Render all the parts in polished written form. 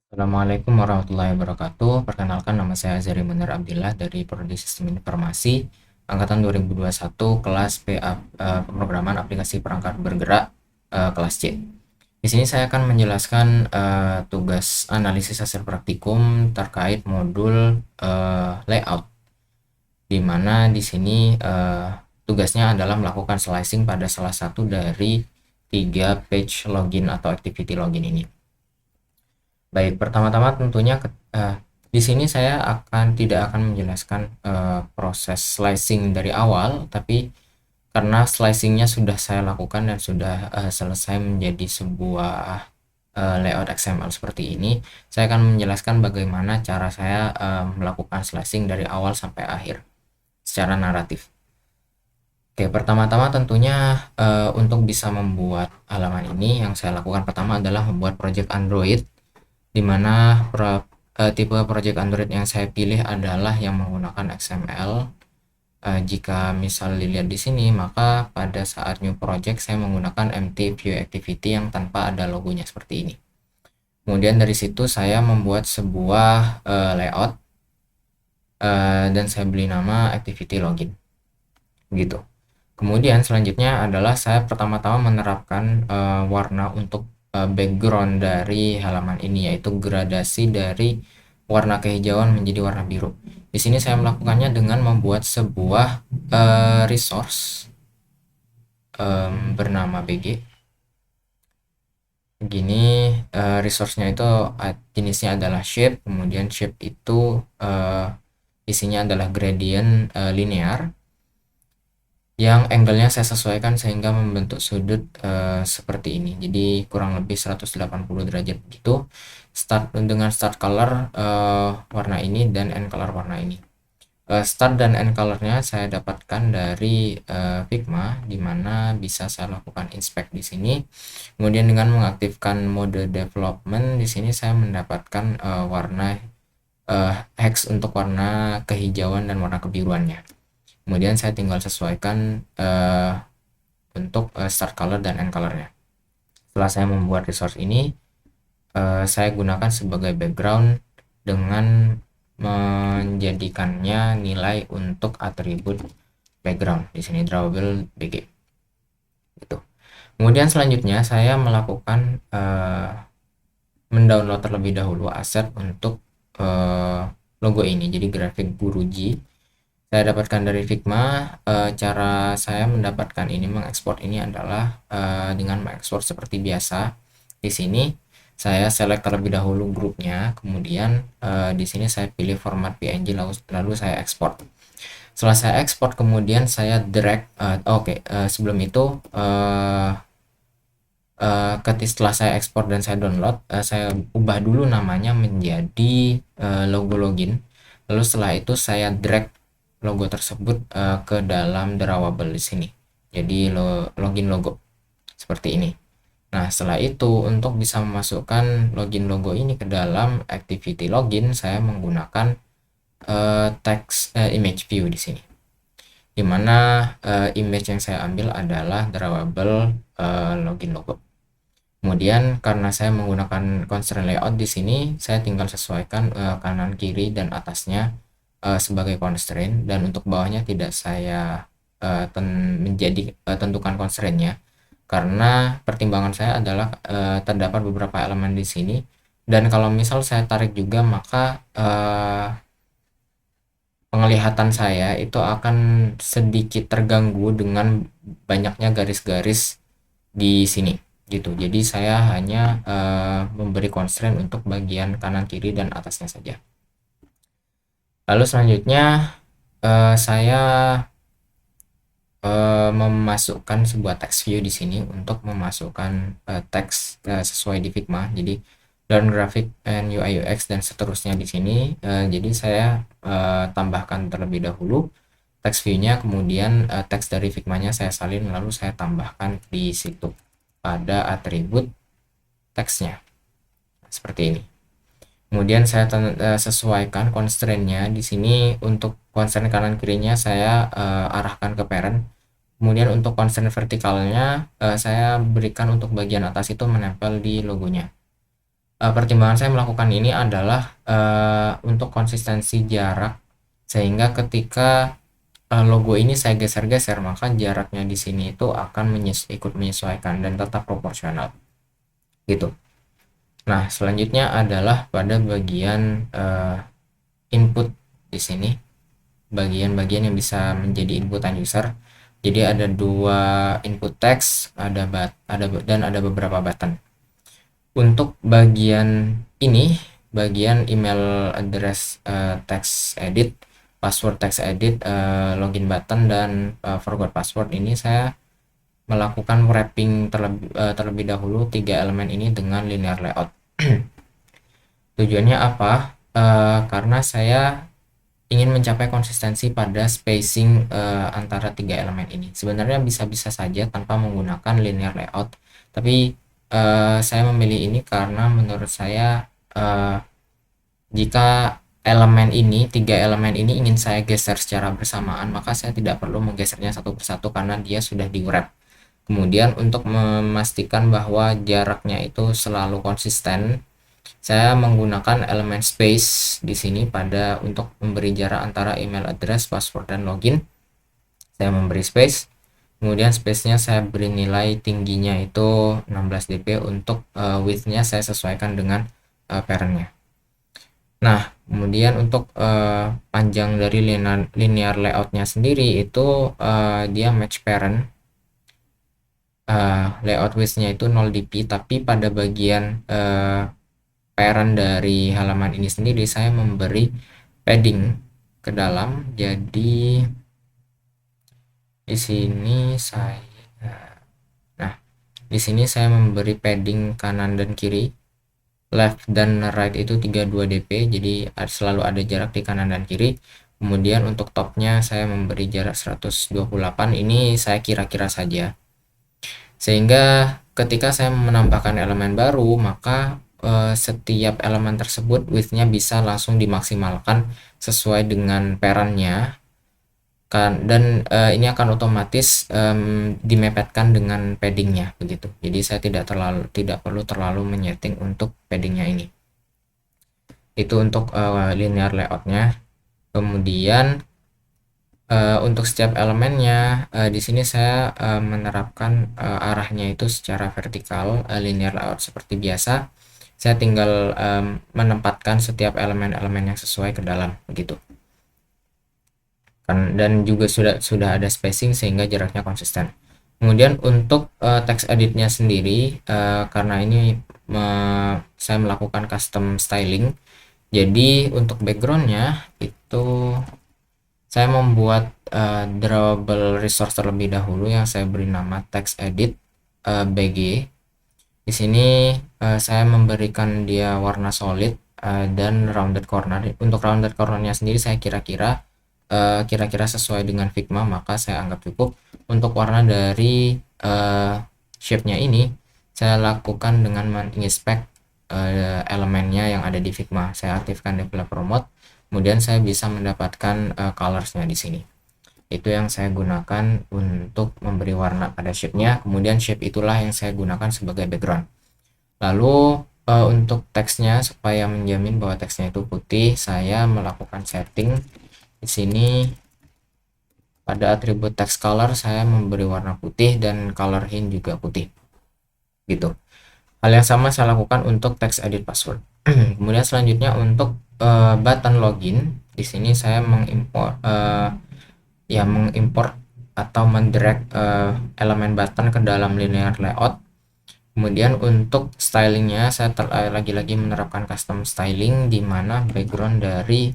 Assalamualaikum warahmatullahi wabarakatuh. Perkenalkan, nama saya Azari Munir Abdillah dari Prodi Sistem Informasi angkatan 2021 kelas PA, Pemrograman Aplikasi Perangkat Bergerak, kelas C. Di sini saya akan menjelaskan tugas analisis hasil praktikum terkait modul layout, di mana di sini tugasnya adalah melakukan slicing pada salah satu dari 3 page login atau activity login ini. Baik, pertama-tama tentunya di sini saya tidak akan menjelaskan proses slicing dari awal, tapi karena slicingnya sudah saya lakukan dan sudah selesai menjadi sebuah layout XML seperti ini, saya akan menjelaskan bagaimana cara saya melakukan slicing dari awal sampai akhir secara naratif. Oke, pertama-tama tentunya untuk bisa membuat halaman ini, yang saya lakukan pertama adalah membuat project Android, di mana tipe project Android yang saya pilih adalah yang menggunakan XML. Jika misal dilihat di sini, maka pada saat new project saya menggunakan empty view activity yang tanpa ada logonya seperti ini. Kemudian dari situ saya membuat sebuah layout dan saya beri nama activity login, gitu. Kemudian selanjutnya adalah saya pertama-tama menerapkan warna untuk background dari halaman ini, yaitu gradasi dari warna kehijauan menjadi warna biru. Di sini saya melakukannya dengan membuat sebuah resource bernama BG. Begini, resource-nya itu jenisnya adalah shape, kemudian shape itu isinya adalah gradient linear, yang angle-nya saya sesuaikan sehingga membentuk sudut seperti ini. Jadi kurang lebih 180 derajat begitu. Dengan start color warna ini dan end color warna ini. Start dan end color-nya saya dapatkan dari Figma, di mana bisa saya lakukan inspect di sini. Kemudian dengan mengaktifkan mode development di sini saya mendapatkan warna hex untuk warna kehijauan dan warna kebiruannya. Kemudian saya tinggal sesuaikan untuk start color dan end colornya. Setelah saya membuat resource ini, saya gunakan sebagai background dengan menjadikannya nilai untuk atribut background. Di sini drawable BG. Gitu. Kemudian selanjutnya saya melakukan mendownload terlebih dahulu aset untuk logo ini. Jadi grafik Guruji saya dapatkan dari Figma. Cara saya mendapatkan ini, mengekspor ini adalah dengan mengekspor seperti biasa. Di sini saya select terlebih dahulu grupnya, kemudian di sini saya pilih format PNG, lalu saya ekspor. Setelah saya ekspor, kemudian saya drag. Sebelum itu setelah saya ekspor dan saya download, saya ubah dulu namanya menjadi logo login. Lalu setelah itu saya drag logo tersebut ke dalam drawable di sini. Jadi login logo seperti ini. Nah, setelah itu untuk bisa memasukkan login logo ini ke dalam activity login, saya menggunakan text image view di sini. Dimana image yang saya ambil adalah drawable login logo. Kemudian karena saya menggunakan constraint layout di sini, saya tinggal sesuaikan kanan, kiri, dan atasnya sebagai constraint, dan untuk bawahnya tidak saya tentukan constraint-nya, karena pertimbangan saya adalah terdapat beberapa elemen di sini, dan kalau misal saya tarik juga maka penglihatan saya itu akan sedikit terganggu dengan banyaknya garis-garis di sini gitu. Jadi saya hanya memberi constraint untuk bagian kanan, kiri, dan atasnya saja. Lalu selanjutnya saya memasukkan sebuah text view di sini untuk memasukkan teks sesuai di Figma. Jadi learn graphic and UI UX dan seterusnya di sini. Jadi saya tambahkan terlebih dahulu text view-nya, kemudian teks dari Figma-nya saya salin, lalu saya tambahkan di situ pada atribut teksnya seperti ini. Kemudian saya sesuaikan constraint-nya di sini. Untuk constraint kanan kirinya saya arahkan ke parent. Kemudian untuk constraint vertikalnya saya berikan untuk bagian atas itu menempel di logonya. pertimbangan saya melakukan ini adalah untuk konsistensi jarak, sehingga ketika logo ini saya geser-geser, maka jaraknya di sini itu akan ikut menyesuaikan dan tetap proporsional gitu. Nah, selanjutnya adalah pada bagian input di sini, bagian-bagian yang bisa menjadi inputan user. Jadi ada dua input teks, dan ada beberapa button. Untuk bagian ini, bagian email address, text edit, password text edit, login button, dan forgot password, ini saya melakukan wrapping terlebih dahulu tiga elemen ini dengan linear layout. Tujuannya apa? Karena saya ingin mencapai konsistensi pada spacing antara tiga elemen ini. Sebenarnya bisa-bisa saja tanpa menggunakan linear layout, tapi saya memilih ini karena menurut saya jika tiga elemen ini ingin saya geser secara bersamaan, maka saya tidak perlu menggesernya satu persatu karena dia sudah di wrap. Kemudian untuk memastikan bahwa jaraknya itu selalu konsisten, saya menggunakan elemen space di sini untuk memberi jarak antara email address, password, dan login. Saya memberi space. Kemudian space-nya saya beri nilai tingginya itu 16 dp. Untuk width-nya saya sesuaikan dengan parent-nya. Nah, kemudian untuk panjang dari linear layout-nya sendiri itu dia match parent. Layout width-nya itu 0 dp, tapi pada bagian parent dari halaman ini sendiri saya memberi padding ke dalam. Jadi di sini saya memberi padding kanan dan kiri, left dan right itu 32 dp, jadi selalu ada jarak di kanan dan kiri. Kemudian untuk topnya saya memberi jarak 128, ini saya kira-kira saja, sehingga ketika saya menambahkan elemen baru, maka setiap elemen tersebut width-nya bisa langsung dimaksimalkan sesuai dengan parent-nya kan, dan ini akan otomatis dimepetkan dengan paddingnya begitu. Jadi saya tidak perlu terlalu menyeting untuk paddingnya ini. Itu untuk linear layoutnya. Kemudian untuk setiap elemennya di sini saya menerapkan arahnya itu secara vertikal, linear layout seperti biasa. Saya tinggal menempatkan setiap elemen-elemen yang sesuai ke dalam begitu. Dan juga sudah ada spacing sehingga jaraknya konsisten. Kemudian untuk text editnya sendiri, karena ini saya melakukan custom styling, jadi untuk backgroundnya itu saya membuat drawable resource terlebih dahulu yang saya beri nama text edit BG. Di sini saya memberikan dia warna solid dan rounded corner. Untuk rounded cornernya sendiri saya kira-kira sesuai dengan Figma, maka saya anggap cukup. Untuk warna dari shape-nya ini saya lakukan dengan menginspect elemennya yang ada di Figma. Saya aktifkan developer mode, kemudian saya bisa mendapatkan colors-nya di sini. Itu yang saya gunakan untuk memberi warna pada shape-nya. Kemudian shape itulah yang saya gunakan sebagai background. Lalu untuk teksnya, supaya menjamin bahwa teksnya itu putih, saya melakukan setting. Di sini pada atribut text color saya memberi warna putih dan color hint juga putih gitu. Hal yang sama saya lakukan untuk text edit password. Kemudian selanjutnya untuk button login, di sini saya mengimport atau mendrag elemen button ke dalam linear layout. Kemudian untuk stylingnya saya lagi-lagi menerapkan custom styling, di mana background dari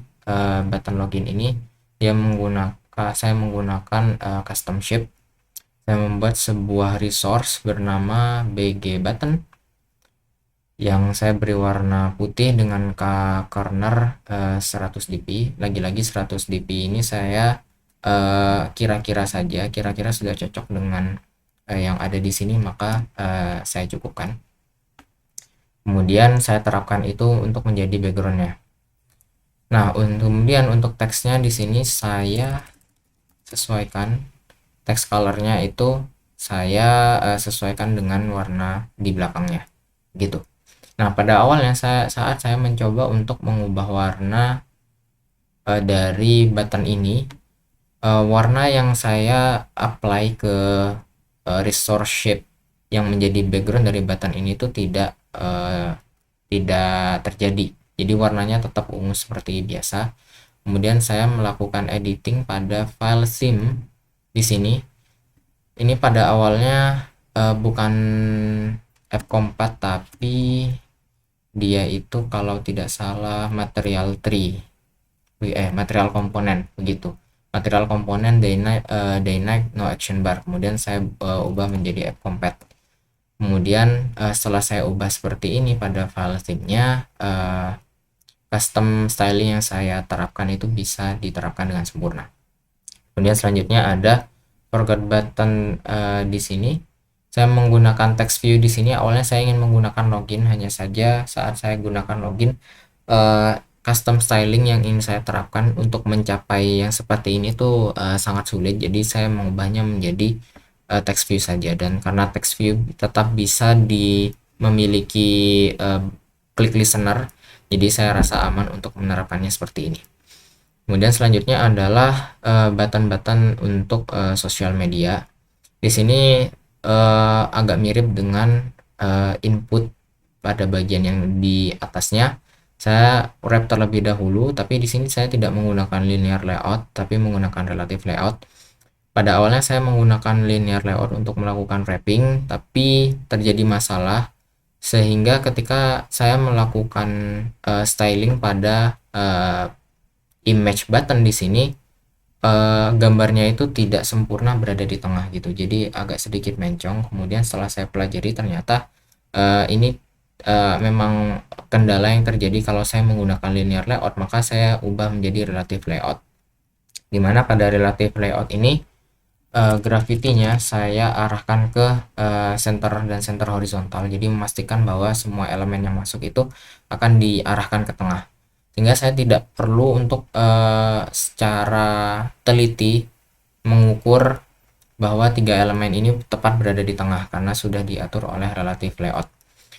button login ini saya menggunakan custom shape. Saya membuat sebuah resource bernama BG button yang saya beri warna putih dengan corner 100 dp. Lagi-lagi 100 dp ini saya kira-kira sudah cocok dengan yang ada di sini, maka saya cukupkan. Kemudian saya terapkan itu untuk menjadi backgroundnya. Nah, kemudian untuk teksnya di sini saya sesuaikan text colornya itu saya sesuaikan dengan warna di belakangnya gitu. Nah, pada awalnya saat saya mencoba untuk mengubah warna dari button ini, warna yang saya apply ke restore shape yang menjadi background dari button ini tuh tidak terjadi. Jadi warnanya tetap ungu seperti biasa. Kemudian saya melakukan editing pada file theme di sini. Ini pada awalnya bukan F4 tapi dia itu kalau tidak salah material tree, material komponen begitu. Material komponen dynamic no action bar. Kemudian saya ubah menjadi F-compat. Kemudian setelah saya ubah seperti ini pada file theme-nya, custom styling yang saya terapkan itu bisa diterapkan dengan sempurna. Kemudian selanjutnya ada forgot button di sini. Saya menggunakan text view di sini. Awalnya saya ingin menggunakan login, hanya saja saat saya gunakan login, custom styling yang ingin saya terapkan untuk mencapai yang seperti ini tuh sangat sulit. Jadi saya mengubahnya menjadi text view saja, dan karena text view tetap bisa memiliki click listener, jadi saya rasa aman untuk menerapkannya seperti ini. Kemudian selanjutnya adalah button-button untuk sosial media. Di sini agak mirip dengan input pada bagian yang di atasnya. Saya wrap terlebih dahulu, tapi di sini saya tidak menggunakan linear layout, tapi menggunakan relative layout. Pada awalnya saya menggunakan linear layout untuk melakukan wrapping, tapi terjadi masalah sehingga ketika saya melakukan styling pada image button di sini, gambarnya itu tidak sempurna berada di tengah gitu, jadi agak sedikit mencong. Kemudian setelah saya pelajari, ternyata ini memang kendala yang terjadi kalau saya menggunakan linear layout, maka saya ubah menjadi relative layout, dimana pada relative layout ini graffiti-nya saya arahkan ke center dan center horizontal, jadi memastikan bahwa semua elemen yang masuk itu akan diarahkan ke tengah, sehingga saya tidak perlu untuk secara teliti mengukur bahwa tiga elemen ini tepat berada di tengah karena sudah diatur oleh relative layout.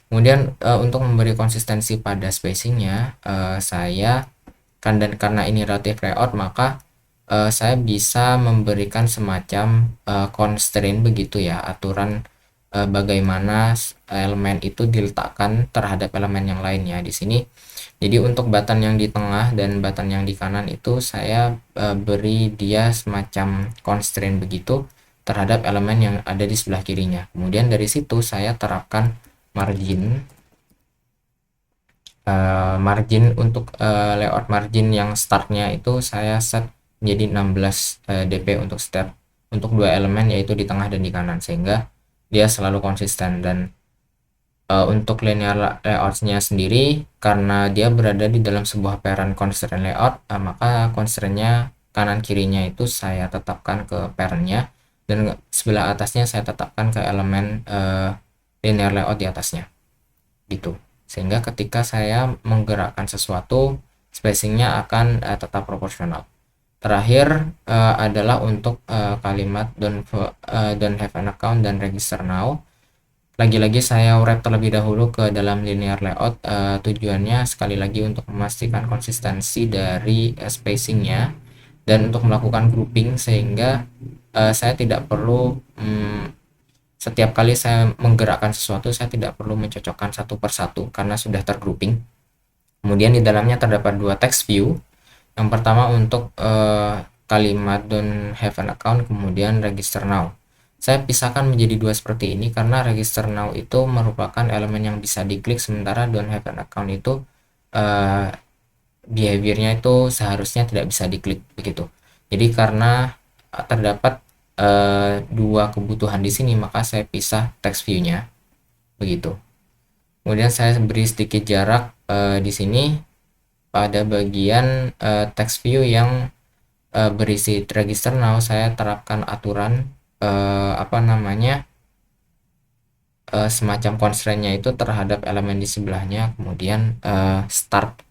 Kemudian untuk memberi konsistensi pada spacingnya, saya dan karena ini relative layout, maka saya bisa memberikan semacam constraint begitu ya, aturan bagaimana elemen itu diletakkan terhadap elemen yang lainnya di sini. Jadi untuk button yang di tengah dan button yang di kanan itu saya beri dia semacam constraint begitu terhadap elemen yang ada di sebelah kirinya. Kemudian dari situ saya terapkan margin. Margin untuk layout margin yang startnya itu saya set menjadi 16 dp untuk step untuk dua elemen, yaitu di tengah dan di kanan, sehingga dia selalu konsisten. Dan untuk linear layoutnya sendiri, karena dia berada di dalam sebuah parent constraint layout, maka constraintnya kanan kirinya itu saya tetapkan ke parentnya, dan sebelah atasnya saya tetapkan ke elemen linear layout di atasnya gitu, sehingga ketika saya menggerakkan sesuatu, spacingnya akan tetap proporsional. Terakhir adalah untuk kalimat don't have an account dan register now. Lagi-lagi saya wrap terlebih dahulu ke dalam linear layout, tujuannya sekali lagi untuk memastikan konsistensi dari spacingnya dan untuk melakukan grouping, sehingga saya tidak perlu setiap kali saya menggerakkan sesuatu saya tidak perlu mencocokkan satu persatu karena sudah tergrouping. Kemudian di dalamnya terdapat dua text view. Yang pertama untuk kalimat don't have an account, kemudian register now. Saya pisahkan menjadi dua seperti ini karena register now itu merupakan elemen yang bisa diklik, sementara don't have an account itu behaviornya itu seharusnya tidak bisa diklik begitu. Jadi karena terdapat dua kebutuhan di sini, maka saya pisah text view-nya begitu. Kemudian saya beri sedikit jarak di sini pada bagian text view yang berisi register now. Saya terapkan aturan semacam constraint-nya itu terhadap elemen di sebelahnya. Kemudian start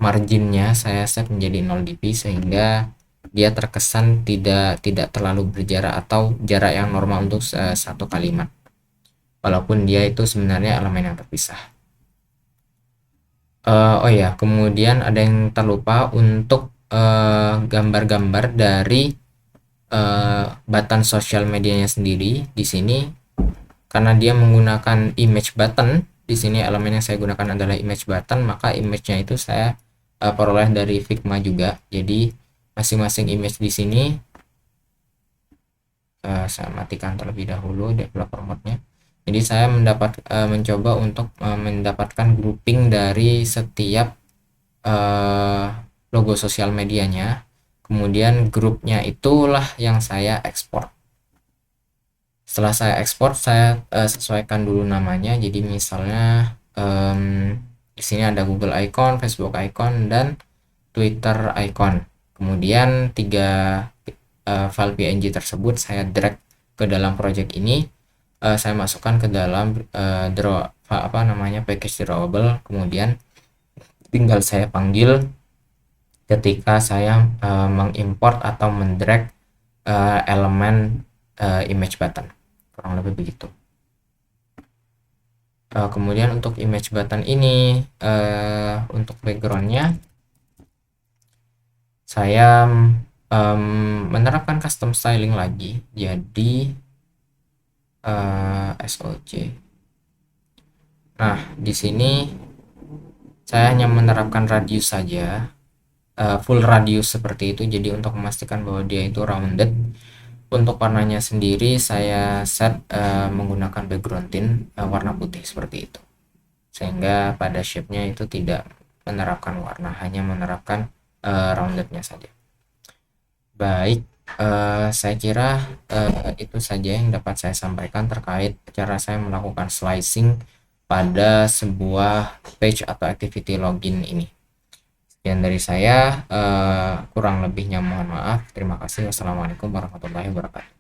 marginnya saya set menjadi 0 dp, sehingga dia terkesan tidak terlalu berjarak atau jarak yang normal untuk satu kalimat, walaupun dia itu sebenarnya elemen yang terpisah. Oh ya, kemudian ada yang terlupa untuk gambar-gambar dari button sosial medianya sendiri. Di sini karena dia menggunakan image button, di sini elemen yang saya gunakan adalah image button, maka image-nya itu saya peroleh dari Figma juga. Jadi masing-masing image di sini saya matikan terlebih dahulu developer mode-nya. Jadi saya mencoba untuk mendapatkan grouping dari setiap logo sosial medianya. Kemudian grupnya itulah yang saya ekspor. Setelah saya ekspor, saya sesuaikan dulu namanya. Jadi misalnya di sini ada Google icon, Facebook icon, dan Twitter icon. Kemudian tiga file PNG tersebut saya drag ke dalam project ini. Saya masukkan ke dalam package drawable. Kemudian tinggal saya panggil ketika saya mengimport atau mendrag elemen image button, kurang lebih begitu. Kemudian untuk image button ini, untuk backgroundnya saya menerapkan custom styling lagi, jadi SOC. Nah, di sini saya hanya menerapkan radius saja, full radius seperti itu. Jadi untuk memastikan bahwa dia itu rounded. Untuk warnanya sendiri saya set menggunakan background tint warna putih seperti itu, sehingga pada shape-nya itu tidak menerapkan warna, hanya menerapkan roundednya saja. Baik, saya kira itu saja yang dapat saya sampaikan terkait cara saya melakukan slicing pada sebuah page atau activity login ini. Sekian dari saya, kurang lebihnya mohon maaf. Terima kasih. Wassalamualaikum warahmatullahi wabarakatuh.